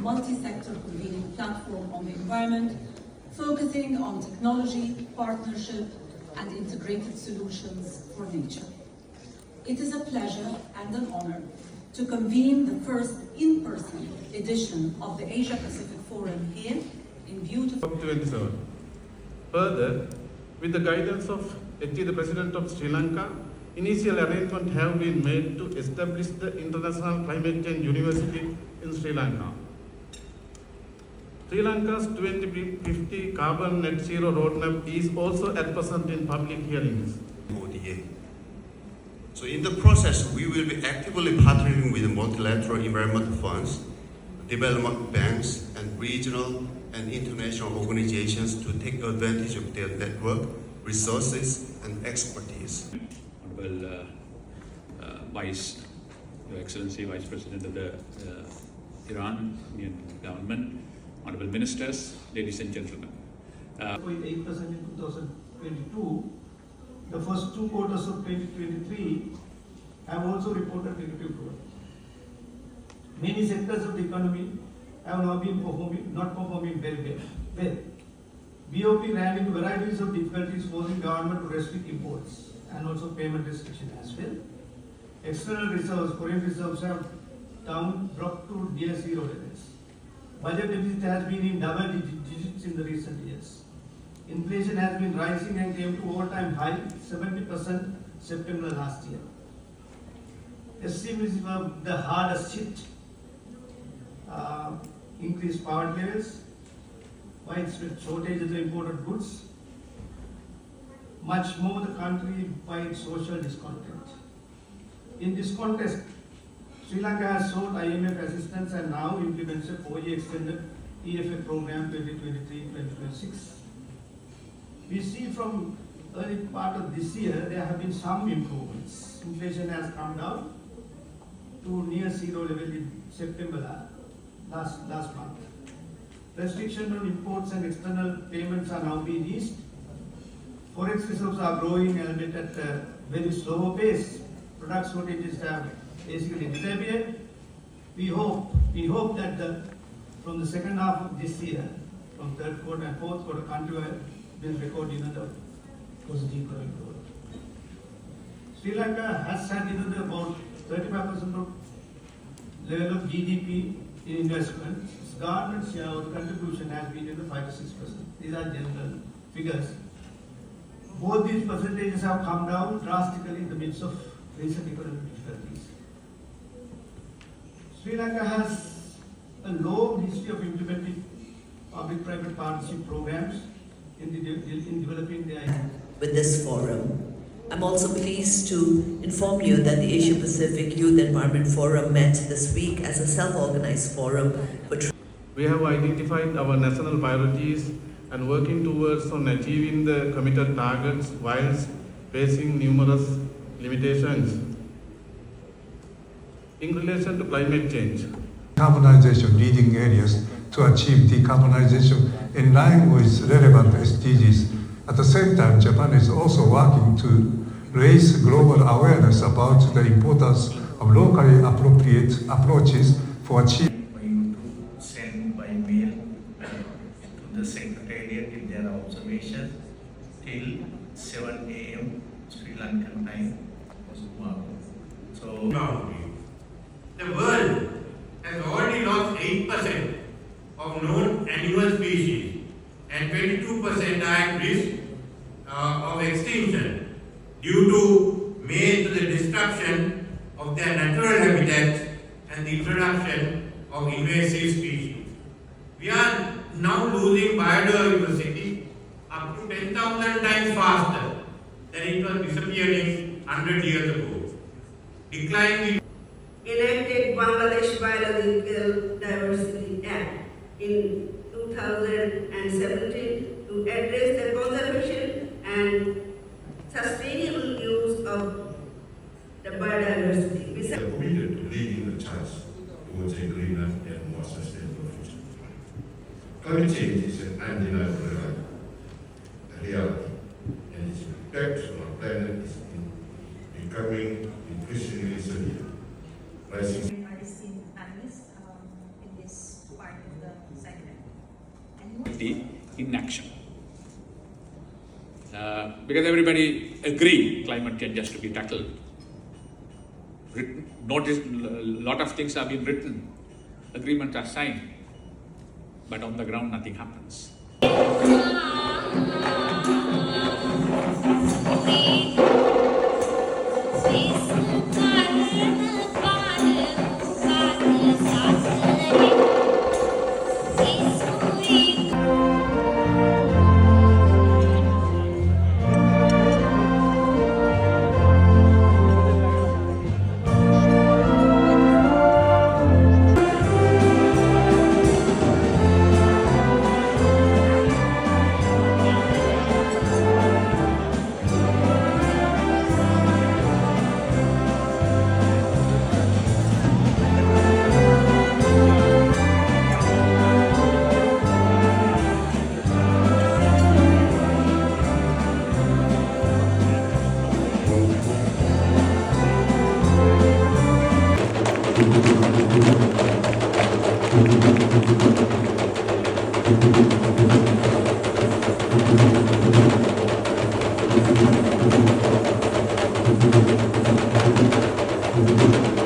multi-sector convening platform on the environment, focusing on technology, partnership, and integrated solutions for nature. It is a pleasure and an honor to convene the first in-person edition of the Asia Pacific Forum here in beautiful... 27. Further, with the guidance of the President of Sri Lanka, initial arrangements have been made to establish the International Climate Change University in Sri Lanka. Sri Lanka's 2050 carbon net zero roadmap is also at present in public hearings. ODA. So in the process, we will be actively partnering with multilateral environmental funds, development banks, and regional and international organizations to take advantage of their network, resources, and expertise. Honorable Your Excellency, Vice President of the Iran Union Government, Honorable Ministers, ladies and gentlemen. 8% in 2022, the first 2 quarters of 2023 have also reported negative growth. Many sectors of the economy have now been not performing very well. BOP ran into varieties of difficulties forcing government to restrict imports and also payment restriction as well. External reserves, foreign reserves have dropped to near zero levels. Budget deficit has been in double digits in the recent years. Inflation has been rising and came to all-time high, 70% September last year. SCM is the hardest hit. Increased poverty levels, widespread shortage of the imported goods, much more the country-wide social discontent. In this context, Sri Lanka has sought IMF assistance and now implements a 4-year extended EFA program 2023-2026. We see from early part of this year there have been some improvements. Inflation has come down to near zero level in September last month. Restrictions on imports and external payments are now being eased. Forex reserves are growing, albeit at a very slow pace. Product shortages have basically disappeared. We hope that from the second half of this year, from third quarter and fourth quarter, country will record the positive economic growth. Sri Lanka has had about 35% of level of GDP in investment. Government share or contribution has been in the 5 to 6%. These are general figures. Both these percentages have come down drastically in the midst of recent economic difficulties. Sri Lanka has a long history of implementing public-private partnership programs in developing their... With this forum, I'm also pleased to inform you that the Asia Pacific Youth Environment Forum met this week as a self-organized forum for... We have identified our national priorities and working towards on achieving the committed targets whilst facing numerous limitations. In relation to climate change, decarbonization leading areas to achieve decarbonization in line with relevant SDGs. At the same time, Japan is also working to raise global awareness about the importance of locally appropriate approaches for achieving. Send by mail to the Secretariat in their observations till 7 a.m. Sri Lankan time. So the world has already lost 8% of known animal species and 22% are at risk of extinction due to the destruction of their natural habitats and the introduction of invasive species. We are now losing biodiversity up to 10,000 times faster than it was disappearing 100 years ago. Declining enacted Bangladesh Biological Diversity Act in 2017 to address the conservation and sustainable use of the biodiversity. We are committed to leading the charge towards a greener and more sustainable future. Climate change is an undeniable reality, and its impact on our planet is becoming increasingly severe. Rising esteemed panelists in this part biodiversity in action. Because everybody agree climate change has to be tackled. Notice a lot of things have been written, agreements are signed, but on the ground nothing happens. Thank you.